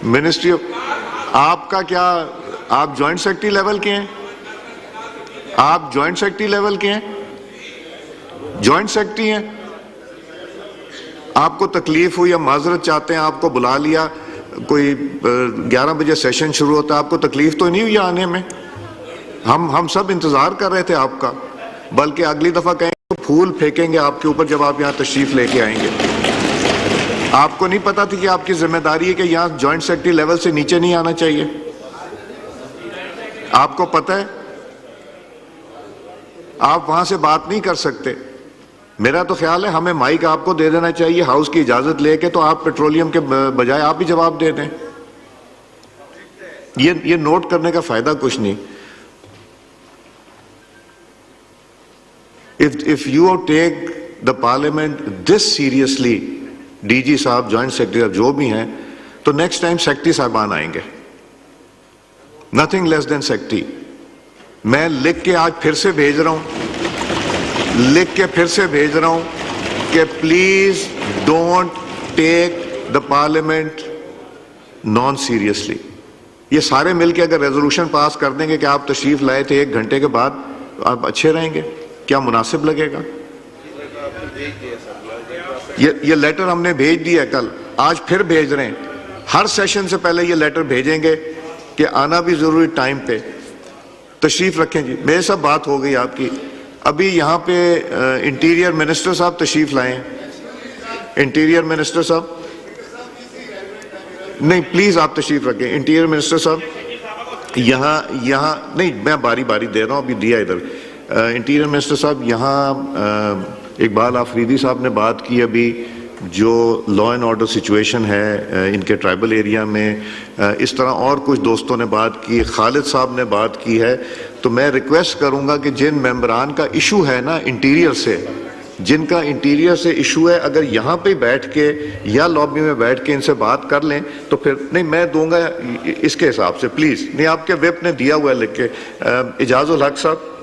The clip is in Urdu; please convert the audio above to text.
منسٹری آپ کا کیا، آپ جوائنٹ سیکرٹری لیول کے ہیں؟ آپ جوائنٹ سیکرٹری لیول کے ہیں؟ جوائنٹ سیکرٹری ہیں؟ آپ کو تکلیف ہوئی یا معذرت چاہتے ہیں، آپ کو بلا لیا، کوئی 11 بجے سیشن شروع ہوتا ہے، آپ کو تکلیف تو نہیں ہوئی آنے میں؟ ہم سب انتظار کر رہے تھے آپ کا، بلکہ اگلی دفعہ کہیں تو پھول پھینکیں گے آپ کے اوپر جب آپ یہاں تشریف لے کے آئیں گے۔ آپ کو نہیں پتا تھی کہ آپ کی ذمہ داری ہے کہ یہاں جوائنٹ سیکرٹری لیول سے نیچے نہیں آنا چاہیے؟ آپ کو پتہ ہے آپ وہاں سے بات نہیں کر سکتے۔ میرا تو خیال ہے ہمیں مائک آپ کو دے دینا چاہیے، ہاؤس کی اجازت لے کے، تو آپ پیٹرولیم کے بجائے آپ ہی جواب دے دیں۔ یہ نوٹ کرنے کا فائدہ کچھ نہیں۔ If you take the parliament this seriously، D G صاحب، جوائنٹ سیکرٹری صاحب جو بھی ہیں، تو نیکسٹ ٹائم سیکرٹری صاحبان آئیں گے، nothing less than سیکرٹری۔ میں لکھ کے آج پھر سے بھیج رہا ہوں، کہ please don't take the parliament naan seriously. یہ سارے مل کے اگر ریزولوشن پاس کر دیں گے کہ آپ تشریف لائے تھے 1 گھنٹے کے بعد، آپ اچھے رہیں گے؟ کیا مناسب لگے گا؟ یہ لیٹر ہم نے بھیج دیا ہے کل، آج پھر بھیج رہے ہیں، ہر سیشن سے پہلے یہ لیٹر بھیجیں گے کہ آنا بھی ضروری ٹائم پہ۔ تشریف رکھیں جی، میرے ساتھ بات ہو گئی آپ کی۔ ابھی یہاں پہ انٹیریئر منسٹر صاحب تشریف لائیں۔ انٹیریئر منسٹر صاحب، نہیں پلیز آپ تشریف رکھیں۔ انٹیریئر منسٹر صاحب یہاں نہیں، میں باری باری دے رہا ہوں، ابھی دیا ادھر۔ انٹیریئر منسٹر صاحب یہاں اقبال آفریدی صاحب نے بات کی ابھی، جو لا اینڈ آرڈر سچویشن ہے ان کے ٹرائبل ایریا میں، اس طرح اور کچھ دوستوں نے بات کی، خالد صاحب نے بات کی ہے۔ تو میں ریکویسٹ کروں گا کہ جن ممبران کا ایشو ہے نا انٹیریئر سے، جن کا انٹیریئر سے ایشو ہے، اگر یہاں پہ بیٹھ کے یا لابی میں بیٹھ کے ان سے بات کر لیں تو پھر نہیں، میں دوں گا اس کے حساب سے، پلیز۔ نہیں، آپ کے ویب نے دیا ہوا ہے لکھ کے۔ اعجاز الحق صاحب،